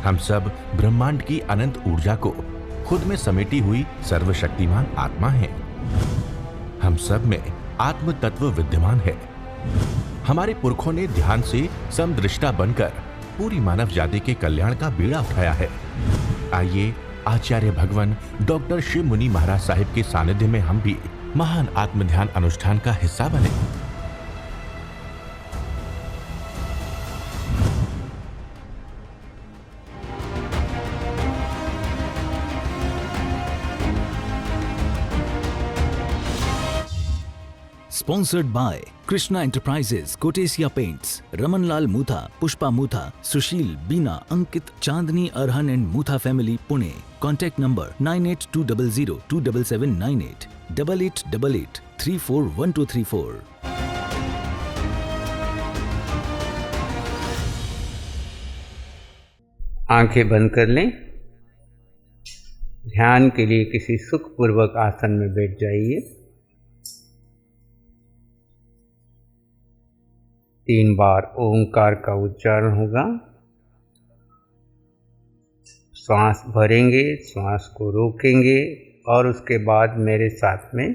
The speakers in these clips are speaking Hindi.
हम सब ब्रह्मांड की अनंत ऊर्जा को खुद में समेटी हुई सर्वशक्तिमान आत्मा हैं। हम सब में आत्म तत्व विद्यमान है। हमारे पुरखों ने ध्यान से समदृष्टा बनकर पूरी मानव जाति के कल्याण का बीड़ा उठाया है। आइए आचार्य भगवान डॉक्टर शिव मुनि महाराज साहिब के सानिध्य में हम भी महान आत्म ध्यान अनुष्ठान का हिस्सा बने। Sponsored by Krishna Enterprises, Kotesia Paints, Ramanlal Mutha, Pushpa Mutha, Sushil, Beena, Ankit, Chandni, Arhan and Mutha family, Pune. Contact number 9820027798 8888341234. आंखें बंद कर लें। ध्यान के लिए किसी सुखपूर्वक आसन में बैठ जाइए। 3 बार ओंकार का उच्चारण होगा। श्वास भरेंगे, श्वास को रोकेंगे और उसके बाद मेरे साथ में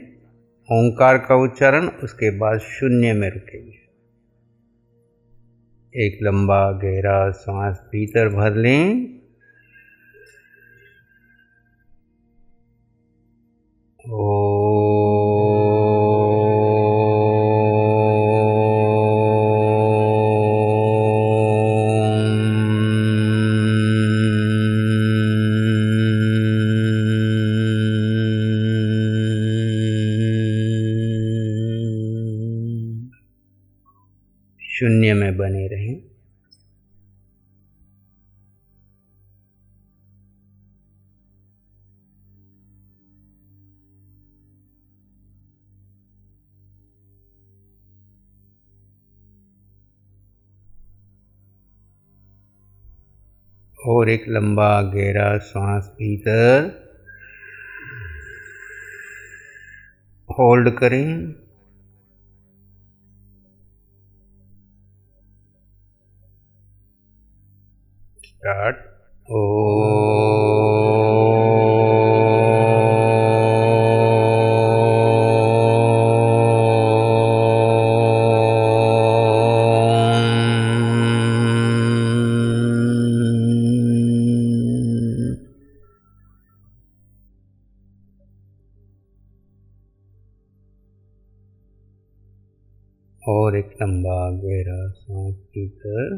ओंकार का उच्चारण, उसके बाद शून्य में रुकेंगे। एक लंबा गहरा श्वास भीतर भर लें। शून्य में बने रहें। और एक लंबा गहरा श्वास भीतर होल्ड करें। स्टार्ट। और एक लंबा गहरा सांस भीतर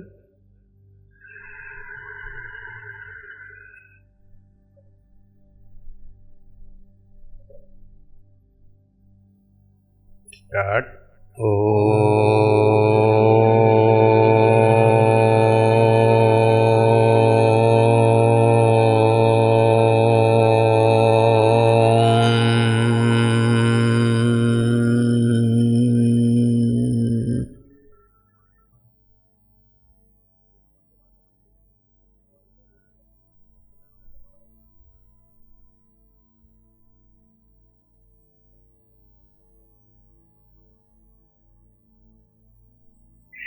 स्टार्ट।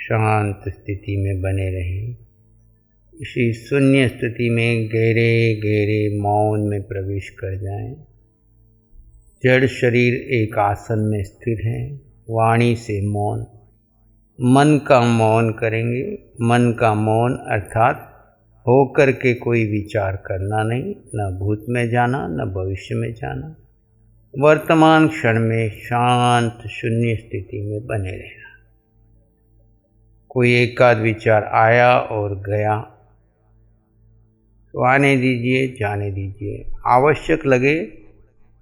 शांत स्थिति में बने रहें। इसी शून्य स्थिति में गहरे गहरे मौन में प्रवेश कर जाएं। जड़ शरीर एक आसन में स्थिर है। वाणी से मौन, मन का मौन करेंगे। मन का मौन अर्थात होकर के कोई विचार करना नहीं, न भूत में जाना न भविष्य में जाना। वर्तमान क्षण में शांत शून्य स्थिति में बने रहना। कोई एकाध विचार आया और गया तो आने दीजिए, जाने दीजिए। आवश्यक लगे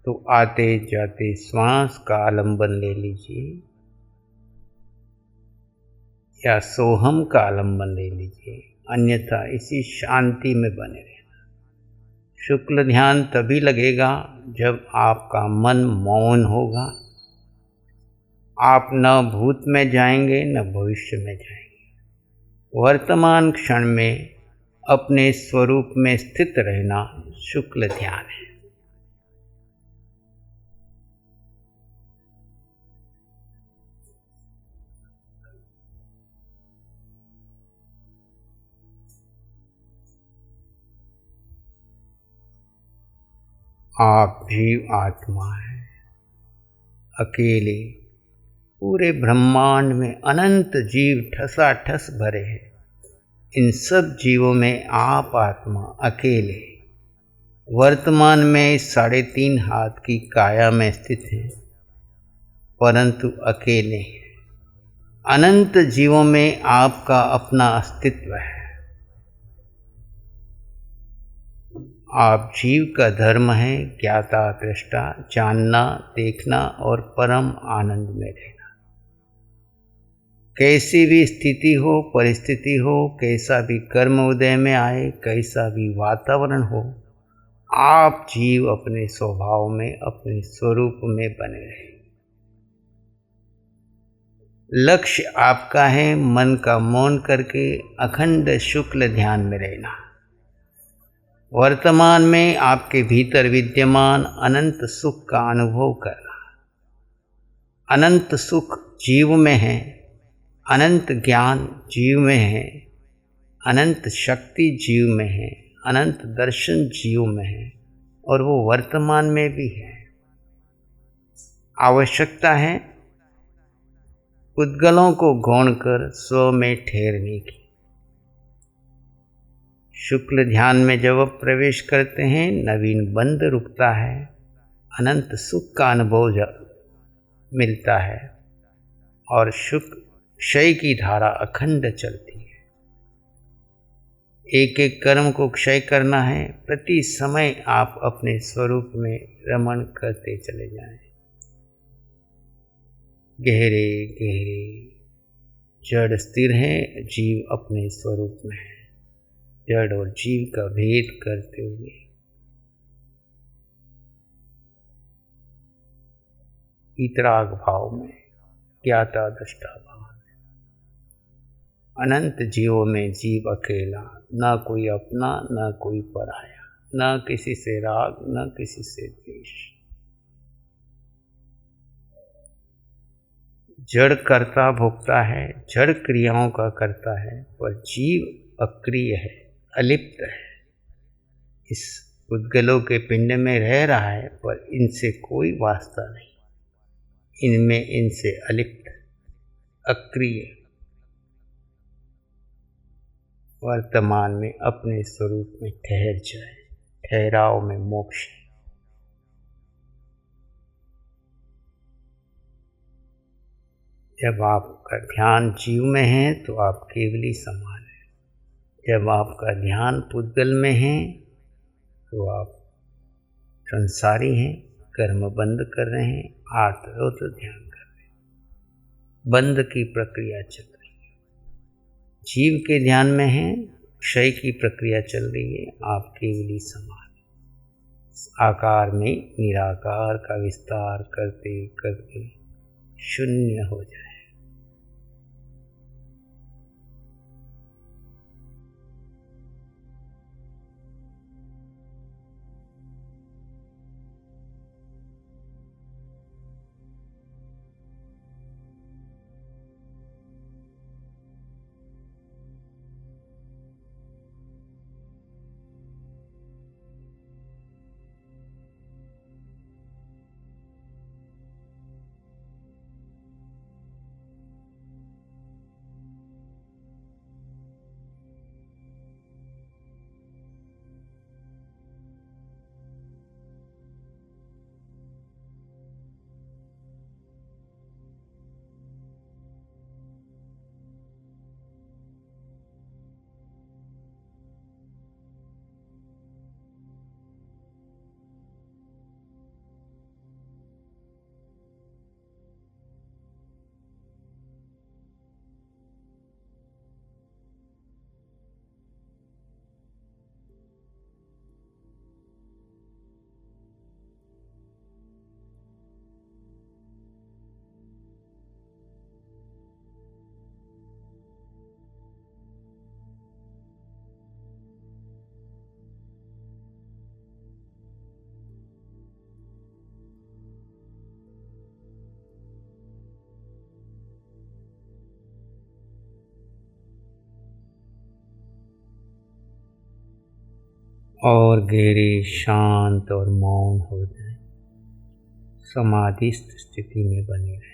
तो आते जाते श्वास का आलंबन ले लीजिए या सोहम का आलंबन ले लीजिए, अन्यथा इसी शांति में बने रहना। शुक्ल ध्यान तभी लगेगा जब आपका मन मौन होगा। आप न भूत में जाएंगे न भविष्य में जाएंगे। वर्तमान क्षण में अपने स्वरूप में स्थित रहना शुक्ल ध्यान है। आप जीव आत्मा हैं, अकेले। पूरे ब्रह्मांड में अनंत जीव ठसाठस भरे हैं। इन सब जीवों में आप आत्मा अकेले वर्तमान में 3.5 हाथ की काया में स्थित हैं, परंतु अकेले हैं। अनंत जीवों में आपका अपना अस्तित्व है। आप जीव का धर्म है ज्ञाता दृष्टा, जानना, देखना और परम आनंद में रहना। कैसी भी स्थिति हो, परिस्थिति हो, कैसा भी कर्म उदय में आए, कैसा भी वातावरण हो, आप जीव अपने स्वभाव में, अपने स्वरूप में बने रहे। लक्ष्य आपका है मन का मौन करके अखंड शुक्ल ध्यान में रहना। वर्तमान में आपके भीतर विद्यमान अनंत सुख का अनुभव करना। अनंत सुख जीव में है, अनंत ज्ञान जीव में है, अनंत शक्ति जीव में है, अनंत दर्शन जीव में है और वो वर्तमान में भी है। आवश्यकता है उद्गलों को गौण कर स्व में ठहरने की। शुक्ल ध्यान में जब आप प्रवेश करते हैं, नवीन बंध रुकता है, अनंत सुख का अनुभव मिलता है और शुक्ल क्षय की धारा अखंड चलती है। एक एक कर्म को क्षय करना है। प्रति समय आप अपने स्वरूप में रमण करते चले जाएं। गहरे गहरे जड़ स्थिर है, जीव अपने स्वरूप में है। जड़ और जीव का भेद करते हुए इतराग भाव में, ज्ञाता दृष्टा भाव में, अनंत जीवों में जीव अकेला, ना कोई अपना, ना कोई पराया, ना किसी से राग, ना किसी से द्वेष। जड़ कर्ता भोगता है, जड़ क्रियाओं का करता है, पर जीव अक्रिय है, अलिप्त है। इस उद्गलों के पिंड में रह रहा है, पर इनसे कोई वास्ता नहीं। इनमें इनसे अलिप्त, अक्रिय। वर्तमान में अपने स्वरूप में ठहर जाए। ठहराव में मोक्ष है। जब आपका ध्यान जीव में है तो आप केवली समान हैं। जब आपका ध्यान पुद्गल में है तो आप संसारी हैं, कर्म बंद कर रहे हैं, आर्तरोत ध्यान कर रहे हैं। बंद की प्रक्रिया चल रही है। जीव के ध्यान में है, क्षय की प्रक्रिया चल रही है। आप केवली समान हैं। आकार में निराकार का विस्तार करते करते शून्य हो जाए। और गहरे, शांत और मौन हो जाएं, समाधिस्थ स्थिति में बने रहें।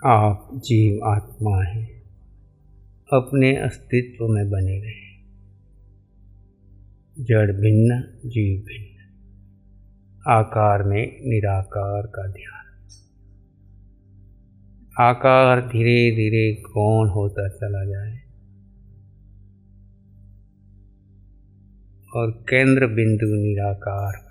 आप जीव आत्मा हैं, अपने अस्तित्व में बने रहें। जड़ भिन्न, जीव भिन्न, आकार में निराकार का ध्यान। आकार धीरे धीरे गौण होता चला जाए और केंद्र बिंदु निराकार हो जाए।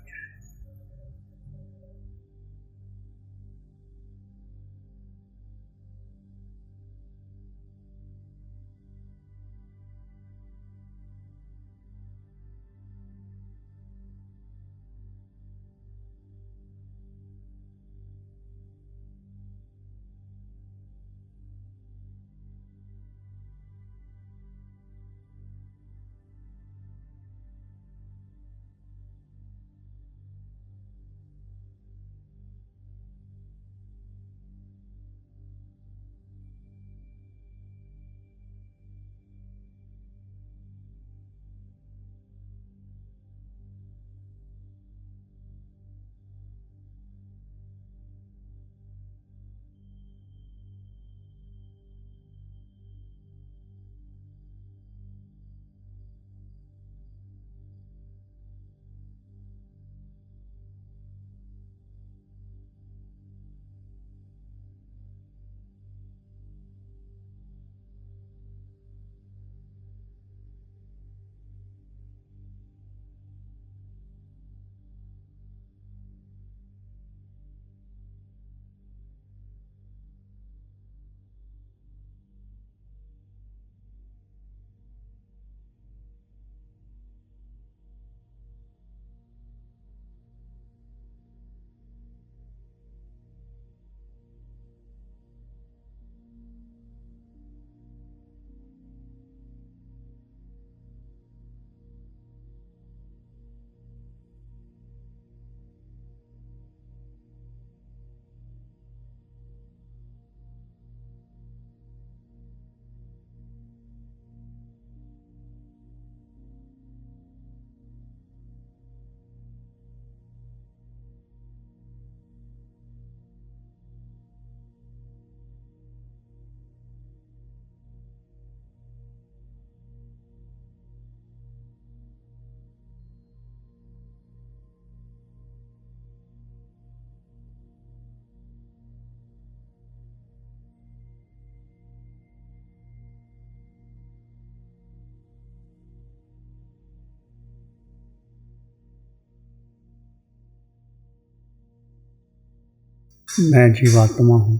मैं जीवात्मा हूँ,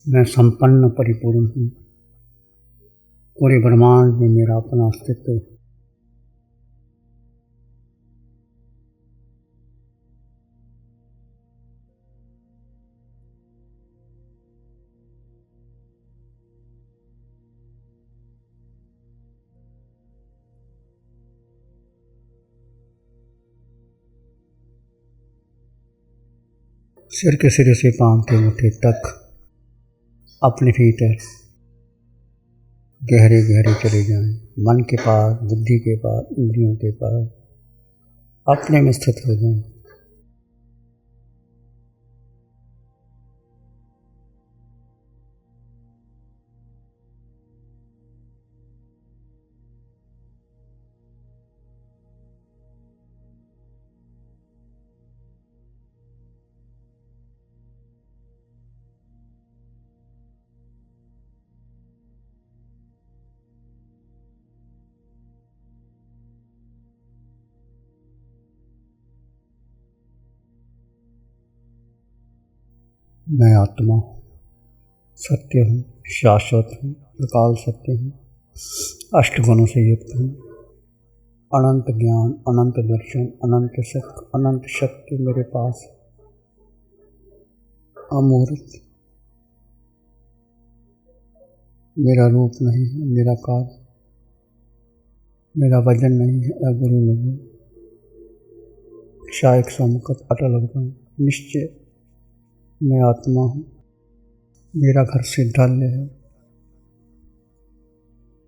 मैं संपन्न परिपूर्ण हूँ, पूरे ब्रह्मांड में मेरा अपना अस्तित्व है। सिर के सिरे से पांव के मुट्ठी तक अपने भीतर गहरे गहरे चले जाएं, मन के पार, बुद्धि के पार, इंद्रियों के पार अपने में स्थित हो जाएं। मैं आत्मा हूँ, सत्य हूँ, शाश्वत हूँ, अकाल सत्य हूँ, अष्टगुणों से युक्त हूँ, अनंत ज्ञान, अनंत दर्शन, अनंत सुख, अनंत शक्ति मेरे पास है। अमूर्त मेरा रूप नहीं है, मेरा कार्य, मेरा वजन नहीं है, अगुरु नहीं, शायक समुखत अटल अवगम निश्चय। मैं आत्मा हूँ, मेरा घर सिद्धालय है,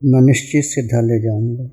मैं निश्चित सिद्धालय जाऊंगा।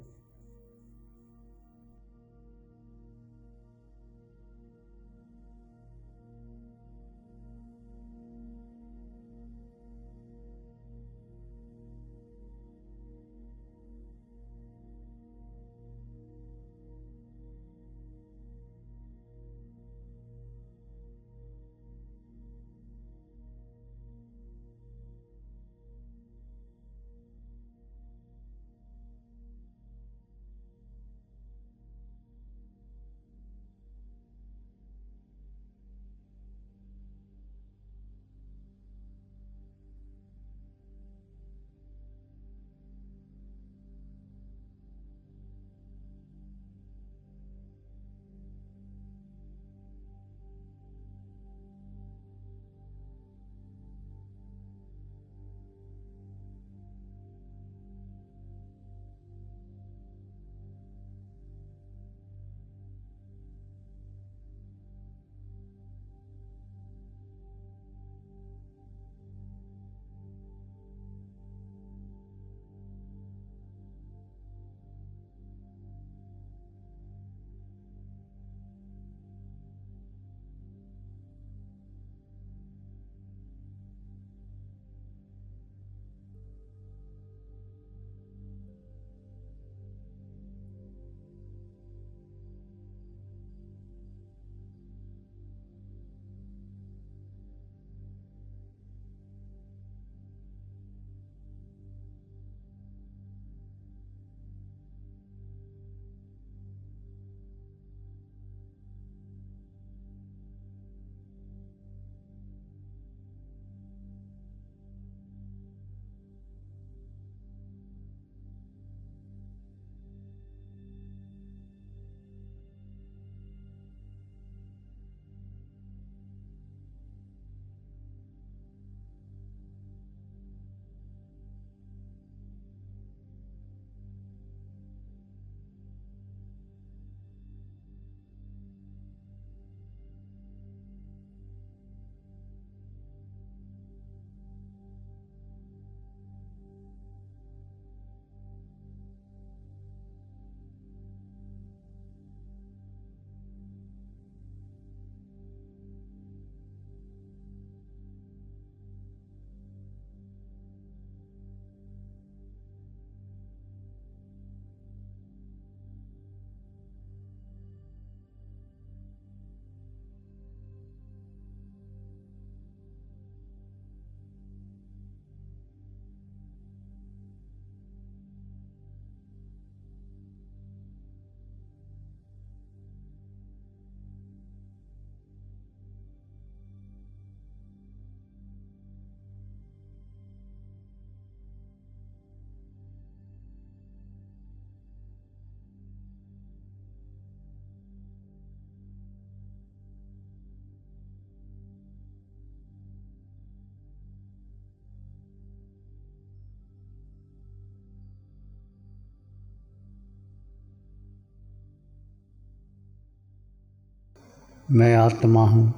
मैं आत्मा हूँ,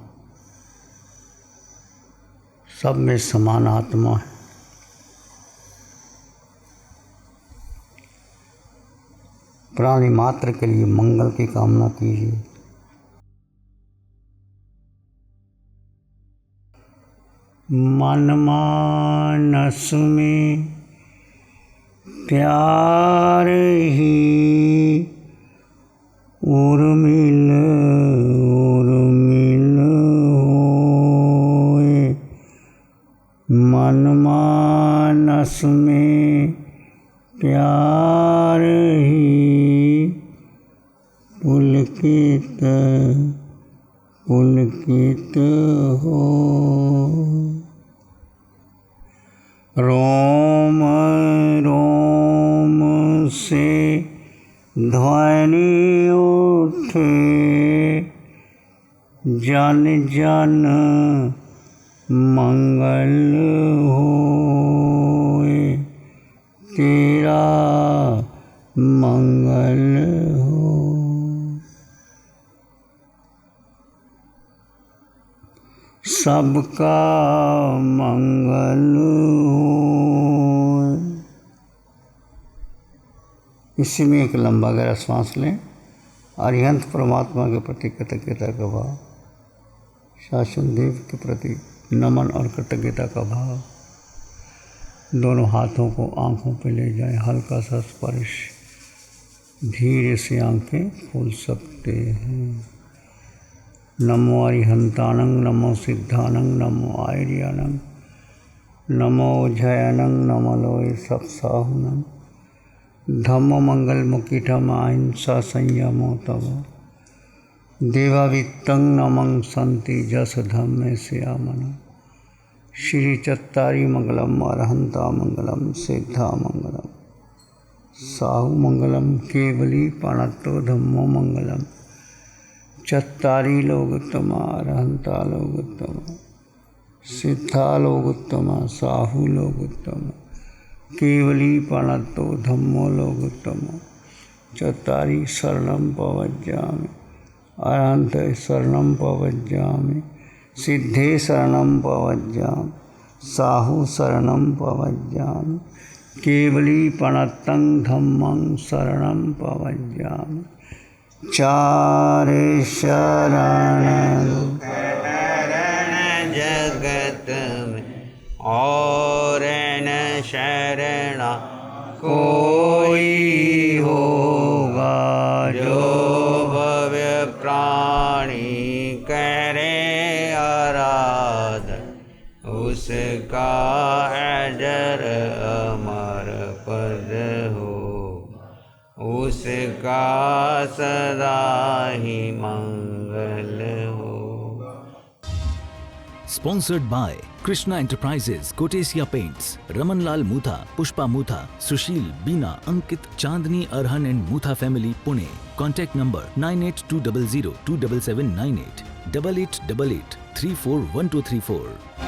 सब में समान आत्मा है। प्राणी मात्र के लिए मंगल की कामना कीजिए। मन मानस में प्यार ही उर्मिल होए। मन मानस में प्यार ही पुलकित हो। रोम रोम से ध्वनि उठे, जन जन मंगल होए। तेरा मंगल हो। सबका मंगल हो। इसी में एक लंबा गहरा सांस लें। अरिहंत परमात्मा के प्रति कृतज्ञता का भाव, शासन देव के प्रति नमन और कृतज्ञता का भाव। दोनों हाथों को आँखों पे ले जाएं, हल्का सा स्पर्श। धीरे से आंखें खोल सकते हैं। नमो अरिहंतानंग, नमो सिद्धानंग, नमो आयर्यानंग, नमो जयनंग, नमो लोय सत्साहुनंग। धम्मो मंगल मुकीठम अहिंसा संयमो तव। देवावित्तं नमं संति जस धम्मे श्यामन। श्री चत्तारी मंगलम, अरहंता मंगलम, सिद्धा मंगलम, साहु मंगलम, केवली पाणत्तो धम्मो मंगलम। चत्तारी लोकोत्तमा, अरहंता लोकोत्तमा, सिद्धा लोकोत्तमा, साहु लोकोत्तमा, केवली पाणत्तो धम्मो लोकोत्तमा। चत्तारी शरणं पवज्जामि, अरहंत शरणं पवज्जामि, सिद्धे शरणं पवज्जामि, साहु शरणं पवज्जामि, केवली पाणत्तं धम्मं शरणं पवज्जामि। चार शरण जगत में और न शरण कोई होगा। जो भव्य प्राणी करे आराधन, उसका अजर अमर पद हो, उसका सदा ही मंगल हो। Sponsored by Krishna Enterprises, Kotesia Paints, Ramanlal Mutha, Pushpa Mutha, Sushil, Beena, Ankit, Chandni, Arhan and Mutha family, Pune. Contact number 9820027798 8888 341234.